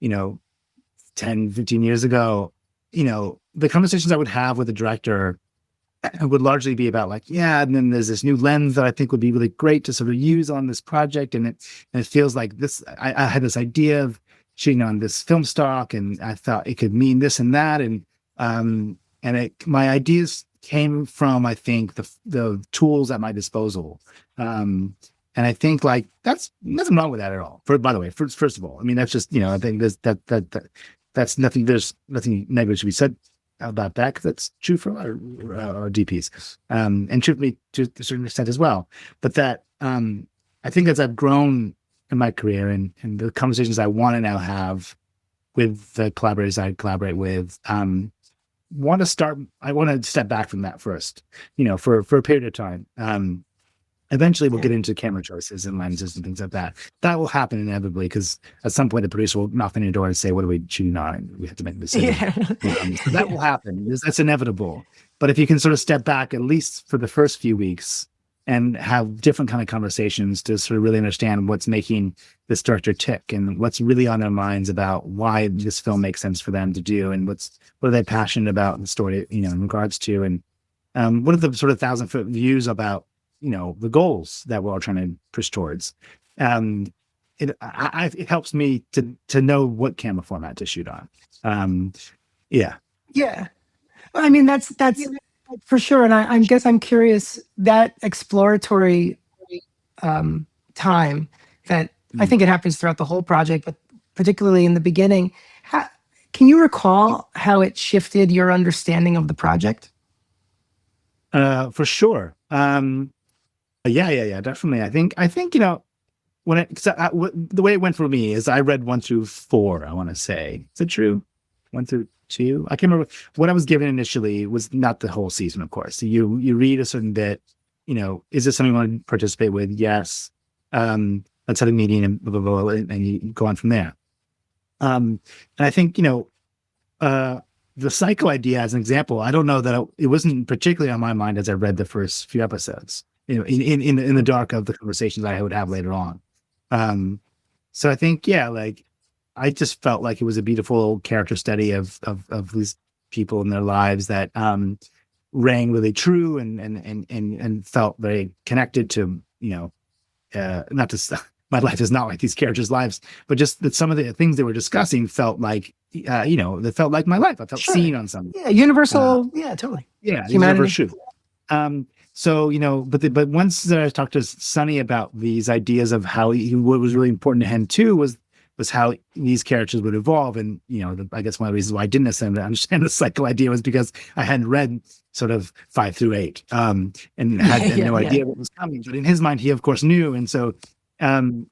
10, 15 years ago, the conversations I would have with the director would largely be about like, yeah, and then there's this new lens that I think would be really great to sort of use on this project. And it feels like this, I had this idea of shooting on this film stock, and I thought it could mean this and that. My ideas came from, I think, the tools at my disposal. And I think like that's nothing wrong with that at all. By the way, first of all, I mean, that's just, I think that's nothing, there's nothing negative to be said about that, because that's true for our DPs, and true for me to a certain extent as well. But that I think as I've grown in my career and the conversations I want to now have with the collaborators I collaborate with, I want to step back from that first, for a period of time. Eventually we'll get into camera choices and lenses and things like that. That will happen inevitably, because at some point the producer will knock on your door and say, what are we shooting on? We have to make a decision. So that will happen. That's inevitable. But if you can sort of step back, at least for the first few weeks, and have different kind of conversations to sort of really understand what's making this director tick, and what's really on their minds about why this film makes sense for them to do, and what are they passionate about in the story, in regards to, and what are the sort of 1,000-foot views about, the goals that we're all trying to push towards. It helps me to know what camera format to shoot on. Yeah. Yeah. Well, I mean, that's for sure. And I guess I'm curious, that exploratory time that I think it happens throughout the whole project, but particularly in the beginning, can you recall how it shifted your understanding of the project? For sure. Yeah, definitely. I think, the way it went for me is I read 1 through 4, I want to say. Is it true? 1 through 2? I can't remember. What I was given initially was not the whole season, of course. So you read a certain bit, is this something you want to participate with? Yes. Let's have a meeting and blah, blah, blah, and you go on from there. And I think, the cycle idea as an example, I don't know that it wasn't particularly on my mind as I read the first few episodes, in the dark of the conversations I would have later on. So I think, like, I just felt like it was a beautiful character study of these people in their lives that rang really true and felt very connected to, not to my life is not like these characters' lives, but just that some of the things they were discussing felt like, they felt like my life. I felt seen on some. Yeah, universal. Yeah, totally. Yeah, humanity. True. So, but once I talked to Sonny about these ideas of how what was really important to him too was how these characters would evolve. And, I guess one of the reasons why I didn't necessarily understand the cycle idea was because I hadn't read sort of 5 through 8, and had no idea what was coming. But in his mind, he of course knew. And so,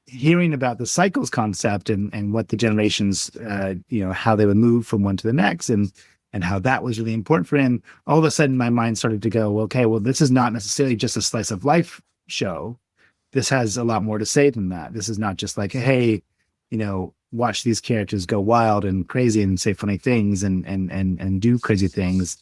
hearing about the cycles concept and what the generations, how they would move from one to the next, and how that was really important for him, all of a sudden my mind started to go, okay, well, this is not necessarily just a slice of life show. This has a lot more to say than that. This is not just like, hey, watch these characters go wild and crazy and say funny things and do crazy things.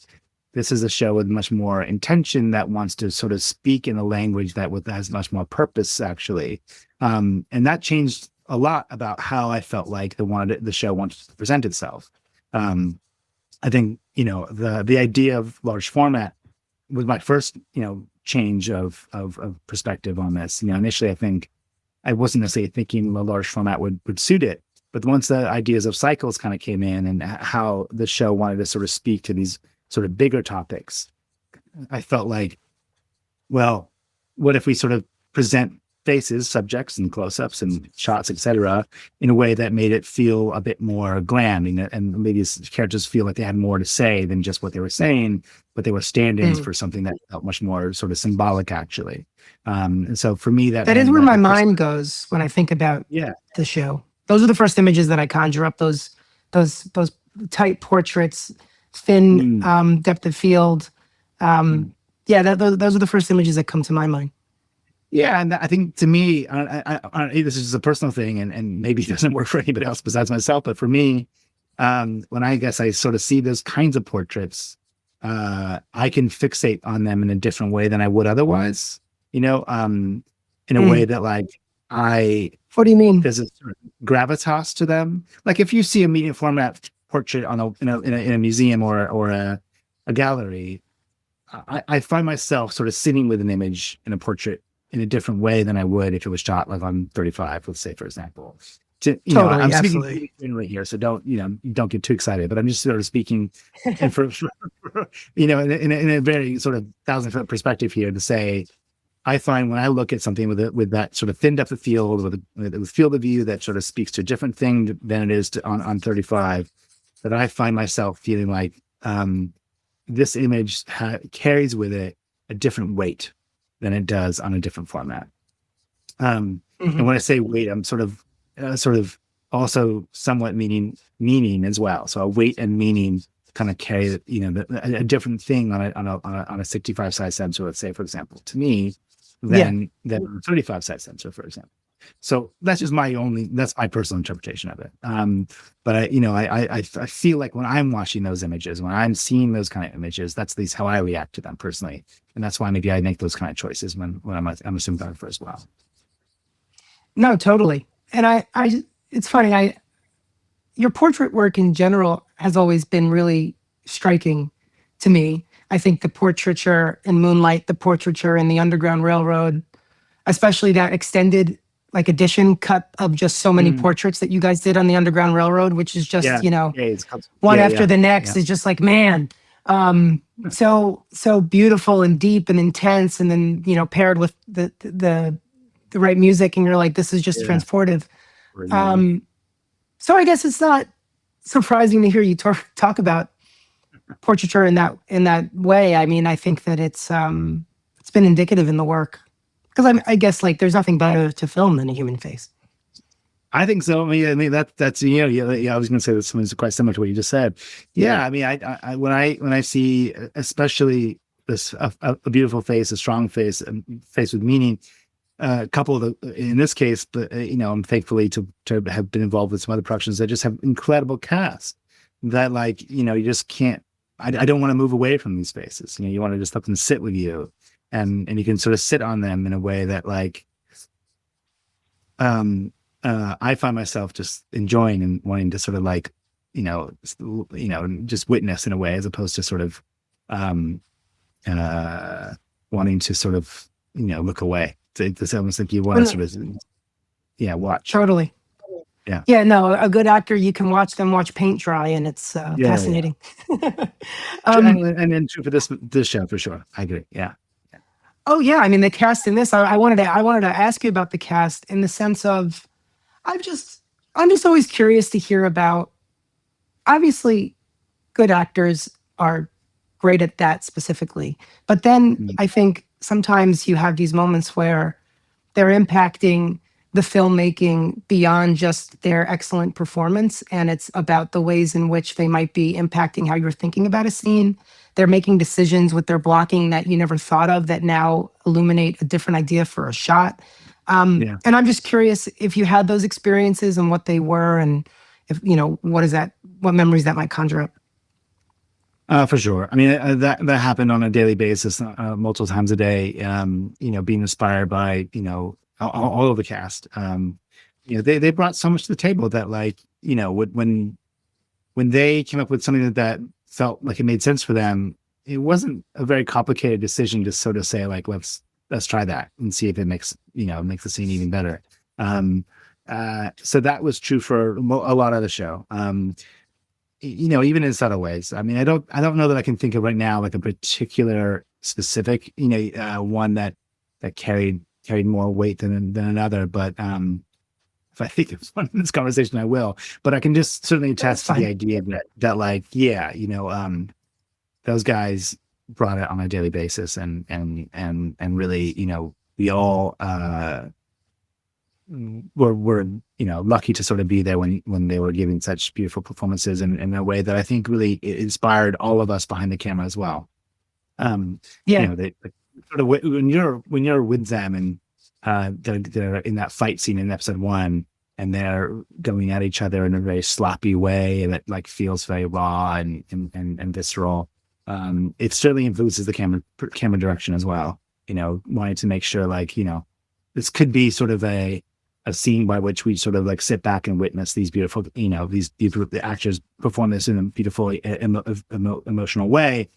This is a show with much more intention that wants to sort of speak in a language that has much more purpose, actually. And that changed a lot about how I felt like the show wanted to present itself. I think, the idea of large format was my first, change of perspective on this. Initially, I think I wasn't necessarily thinking a large format would suit it. But once the ideas of cycles kind of came in and how the show wanted to sort of speak to these sort of bigger topics, I felt like, well, what if we sort of present faces, subjects, and close-ups and shots, etc., in a way that made it feel a bit more glam, and made these characters feel like they had more to say than just what they were saying, but they were stand-ins for something that felt much more sort of symbolic, actually. And so for me, that is where my mind goes when I think about the show. Those are the first images that I conjure up. Those tight portraits, thin depth of field. Those are the first images that come to my mind. Yeah, and I think to me, this is just a personal thing, and maybe it doesn't work for anybody else besides myself. But for me, when I sort of see those kinds of portraits, I can fixate on them in a different way than I would otherwise. In a way that, like, What do you mean? There's a sort of gravitas to them. Like if you see a medium format portrait in a museum or a gallery, I find myself sort of sitting with an image in a portrait in a different way than I would if it was shot like on 35, let's say, for example. Totally, I'm absolutely. speaking generally here, so don't get too excited. But I'm just sort of speaking, and in a very sort of 1,000-foot perspective here to say, I find when I look at something with that sort of thin depth of field, with a field of view that sort of speaks to a different thing than it is on 35, that I find myself feeling like this image carries with it a different weight than it does on a different format. And when I say weight, I'm sort of also somewhat meaning as well. So a weight and meaning kind of carry, a different thing on a 65 size sensor, let's say, for example, to me, than a 35 size sensor, for example. So that's just that's my personal interpretation of it. But I feel like when I'm watching those images, when I'm seeing those kind of images, that's at least how I react to them personally. And that's why maybe I make those kind of choices when I'm a cinematographer as well. No, totally. And it's funny, your portrait work in general has always been really striking to me. I think the portraiture in Moonlight, the portraiture in the Underground Railroad, especially that extended like edition cut of just so many portraits that you guys did on the Underground Railroad, which is just, one after the next is just like, man, so beautiful and deep and intense. And then, paired with the right music, and you're like, this is just transportive. So I guess it's not surprising to hear you talk about portraiture in that way. I mean, I think that it's been indicative in the work, because I guess like there's nothing better to film than a human face. I think so. I mean that's I was going to say that something's quite similar to what you just said. Yeah. I mean, I when I see especially this a beautiful face, a strong face, a face with meaning, coupled in this case, but I'm thankfully to have been involved with some other productions that just have incredible cast that you just can't. I don't want to move away from these faces. You want to just let them sit with you, and you can sort of sit on them in a way that I find myself just enjoying and wanting to sort of just witness in a way, as opposed to sort of wanting to sort of look away. It's almost like you want to sort of watch. Totally. Yeah, no, a good actor, you can watch them watch paint dry, and it's fascinating. And then true for this show for sure. I agree. Yeah. Oh yeah, I mean the cast in this. I wanted to ask you about the cast in the sense of, I'm just always curious to hear about. Obviously, good actors are great at that specifically, but then I think sometimes you have these moments where they're impacting the filmmaking beyond just their excellent performance, and it's about the ways in which they might be impacting how you're thinking about a scene. They're making decisions with their blocking that you never thought of that now illuminate a different idea for a shot. And I'm just curious if you had those experiences and what they were, and if what memories that might conjure up. For sure. I mean, that happened on a daily basis, multiple times a day. Being inspired by all of the cast. They brought so much to the table that when they came up with something that felt like it made sense for them, it wasn't a very complicated decision to sort of say like, let's try that and see if it makes the scene even better. So that was true for a lot of the show. Even in subtle ways. I mean, I don't know that I can think of right now like a particular specific, one that carried more weight than another. But if I think of one in this conversation, I will. But I can just certainly attest to the idea that those guys brought it on a daily basis, and really, we all were lucky to sort of be there when they were giving such beautiful performances in a way that I think really inspired all of us behind the camera as well. They sort of, when you're with them and they're in that fight scene in episode 1, and they're going at each other in a very sloppy way that like feels very raw and visceral. It certainly influences the camera direction as well. Wanting to make sure this could be sort of a scene by which we sort of like sit back and witness these beautiful, the actors perform this in a beautiful emotional way.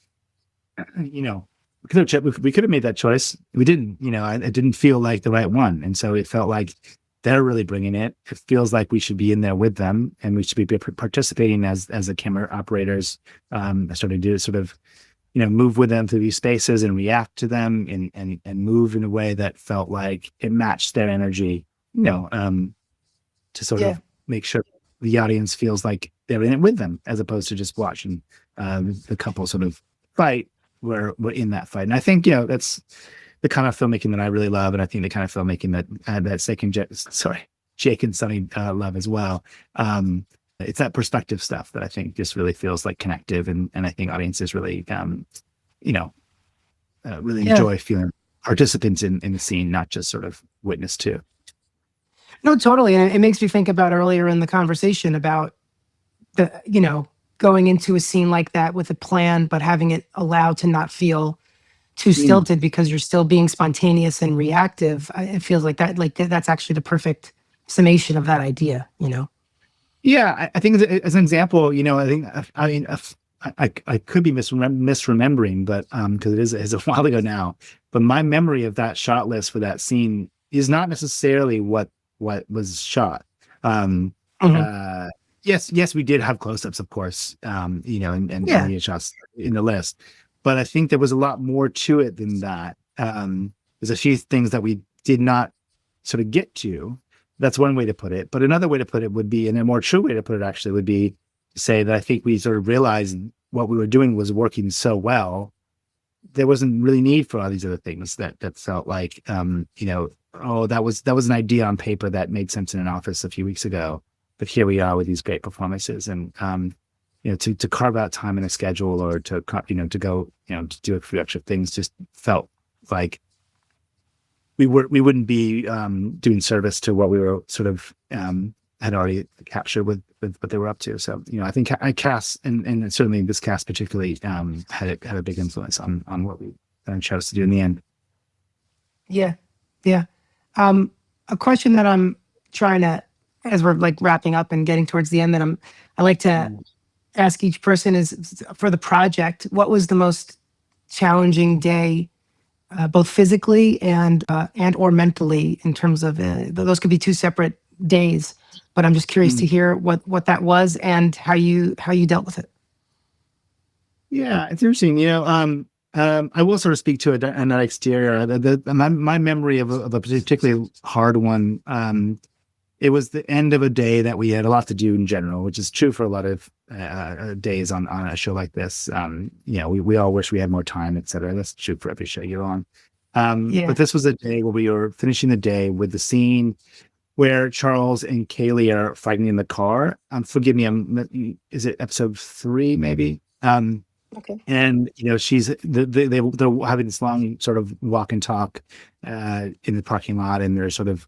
we could have made that choice. We didn't, it didn't feel like the right one. And so it felt like they're really bringing it. It feels like we should be in there with them, and we should be participating as the camera operators. I started to sort of, move with them through these spaces and react to them and move in a way that felt like it matched their energy, to sort of make sure the audience feels like they're in it with them, as opposed to just watching the couple sort of fight. We're in that fight. And I think, that's the kind of filmmaking that I really love. And I think the kind of filmmaking that Jake and Sunny love as well. It's that perspective stuff that I think just really feels like connective. And I think audiences really, really enjoy feeling participants in the scene, not just sort of witness to. No, totally. And it makes me think about earlier in the conversation about going into a scene like that with a plan, but having it allowed to not feel too stilted because you're still being spontaneous and reactive. It feels like that's actually the perfect summation of that idea, Yeah, I think as an example, I could be misremembering, but because it is a while ago now. But my memory of that shot list for that scene is not necessarily what was shot. Yes, we did have close-ups, of course, and shots in the list. But I think there was a lot more to it than that. There's a few things that we did not sort of get to. That's one way to put it. But another way to put it would be, and a more true way to put it actually would be to say that I think we sort of realized what we were doing was working so well, there wasn't really need for all these other things that felt like, that was an idea on paper that made sense in an office a few weeks ago. But here we are with these great performances, and to carve out time in a schedule or to go to do a few extra things just felt like we wouldn't be doing service to what we were sort of had already captured with what they were up to. So I think I cast and certainly this cast particularly had a big influence on what we chose to do in the end. Yeah. A question that I'm trying to, as we're like wrapping up and getting towards the end, that I like to ask each person is, for the project, what was the most challenging day, both physically and or mentally, in terms of those could be two separate days, but I'm just curious to hear what that was and how you dealt with it. Yeah, it's interesting. I will sort of speak to an exterior. My memory of a particularly hard one. It was the end of a day that we had a lot to do in general, which is true for a lot of days on a show like this. We all wish we had more time, et cetera. That's true for every show you're on. But this was a day where we were finishing the day with the scene where Charles and Cailee are fighting in the car. Forgive me, is it episode 3 maybe? Okay. And they're having this long sort of walk and talk in the parking lot, and they're sort of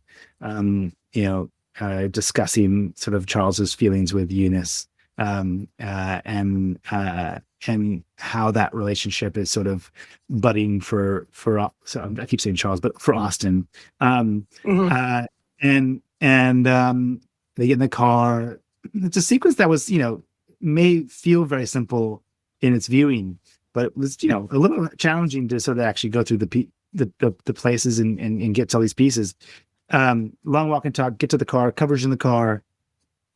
discussing sort of Charles's feelings with Eunice, and how that relationship is sort of budding for so I keep saying Charles, but for Austin. And they get in the car. It's a sequence that was, may feel very simple in its viewing, but it was, a little challenging to sort of actually go through the places and get to all these pieces. Long walk and talk, get to the car, coverage in the car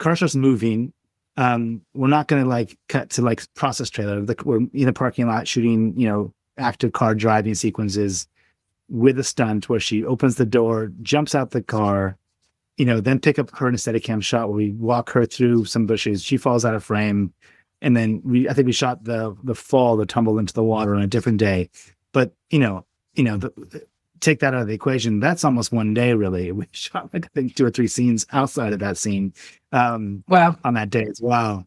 starts moving. We're not going to cut to process trailer. We're in the parking lot shooting, active car driving sequences with a stunt where she opens the door, jumps out the car, then pick up her in a Steadicam shot where we walk her through some bushes. She falls out of frame. And then I think we shot the tumble into the water on a different day. But, take that out of the equation. That's almost one day, really. We shot I think 2 or 3 scenes outside of that scene. Wow. On that day as well.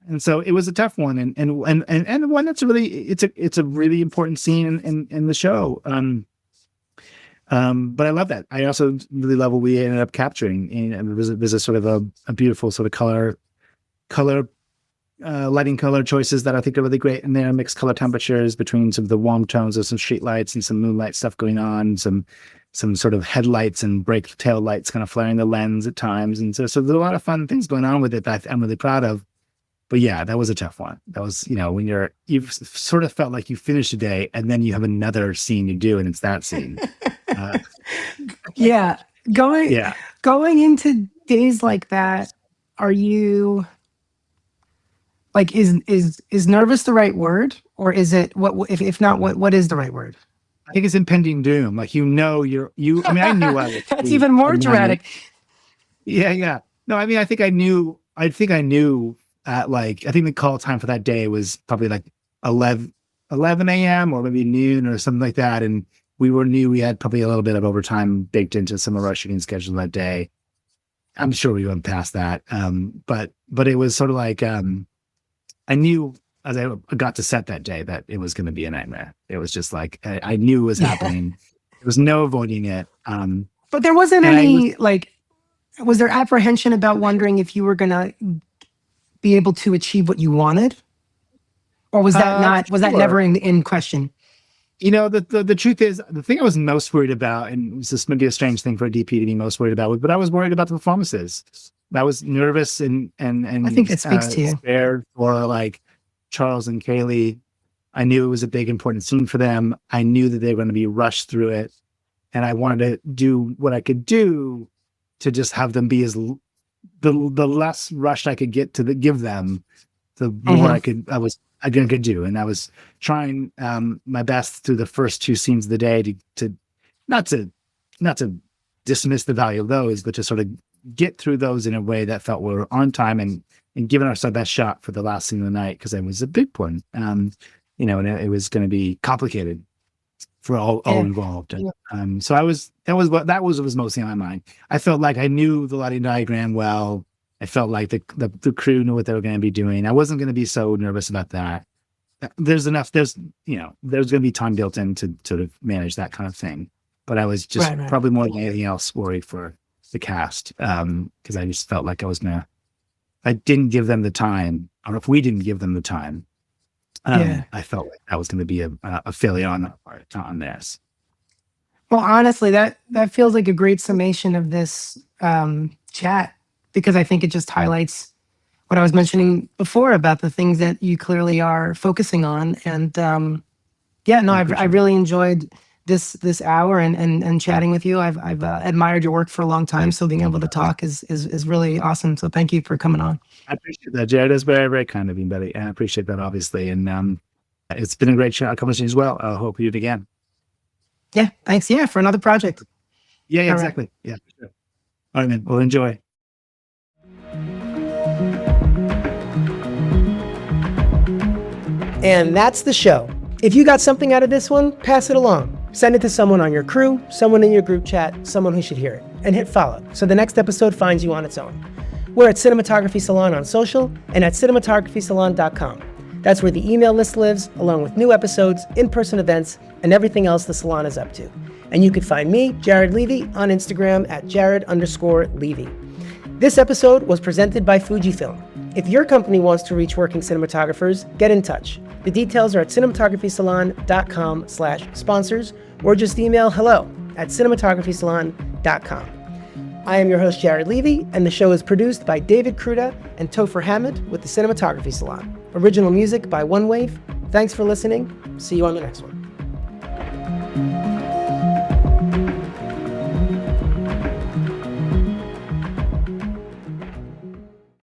And so it was a tough one, and one that's it's a really important scene in the show. But I love that. I also really love what we ended up capturing. And there's a sort of a beautiful sort of color lighting color choices that I think are really great in there. Mixed color temperatures between some of the warm tones of some street lights and some moonlight stuff going on. Some sort of headlights and brake tail lights kind of flaring the lens at times. And so there's a lot of fun things going on with it that I'm really proud of. But yeah, that was a tough one. That was, when you've sort of felt like you finished a day and then you have another scene you do, and it's that scene. Yeah. Yeah. Going into days like that, are you like, is nervous the right word? Or is it, if not, what is the right word? I think it's impending doom. Like, I mean, I knew I was. That's even more dramatic. Yeah. Yeah. No, I mean, I think I knew at I think the call time for that day was probably like 11 a.m. or maybe noon or something like that. And knew we had probably a little bit of overtime baked into some of our shooting schedule that day. I'm sure we went past that. But it was sort of like, I knew as I got to set that day that it was going to be a nightmare. It was just like, I knew it was happening. There was no avoiding it. But there wasn't any, was there apprehension about wondering if you were going to be able to achieve what you wanted? Or was that was that never in question? The truth is, the thing I was most worried about, and this may be a strange thing for a DP to be most worried about, but I was worried about the performances. I was nervous and I think it speaks to you. Scared for Charles and Cailee. I knew it was a big, important scene for them. I knew that they were going to be rushed through it, and I wanted to do what I could do to just have them be the less rushed I could get to give them, the more I could do. And I was trying my best through the first two scenes of the day to not to dismiss the value of those, but to sort of get through those in a way that felt we were on time and giving ourselves our best shot for the last scene of the night, because it was a big one. And it was going to be complicated for all involved. And so that was mostly on my mind. I felt like I knew the lighting diagram well. I felt like the crew knew what they were going to be doing. I wasn't going to be so nervous about that. There's going to be time built in to sort of manage that kind of thing. But I was just probably more than anything else worried for the cast, because I just felt like I didn't give them the time, or if we didn't give them the time, I felt like that was going to be a failure on our part, on theirs. Well, honestly, that feels like a great summation of this chat, because I think it just highlights what I was mentioning before about the things that you clearly are focusing on. And I really enjoyed this hour and chatting with you. I've admired your work for a long time, so being able to talk is really awesome. So thank you for coming on. I appreciate that, Jared. That's very, very kind of you, buddy. I appreciate that, obviously. And it's been a great conversation as well. I hope you do it again. Yeah, thanks. Yeah, for another project. Yeah, exactly. Right. Yeah, for sure. All right, man. Well, enjoy. And that's the show. If you got something out of this one, pass it along. Send it to someone on your crew, someone in your group chat, someone who should hear it, and hit follow so the next episode finds you on its own. We're at Cinematography Salon on social and at cinematographysalon.com. That's where the email list lives, along with new episodes, in-person events, and everything else the salon is up to. And you can find me, Jared Levy, on Instagram at Jared_Levy. This episode was presented by Fujifilm. If your company wants to reach working cinematographers, get in touch. The details are at cinematographysalon.com/sponsors, or just email hello@cinematographysalon.com. I am your host, Jared Levy, and the show is produced by David Kruda and Topher Hammond with the Cinematography Salon. Original music by One Wave. Thanks for listening. See you on the next one.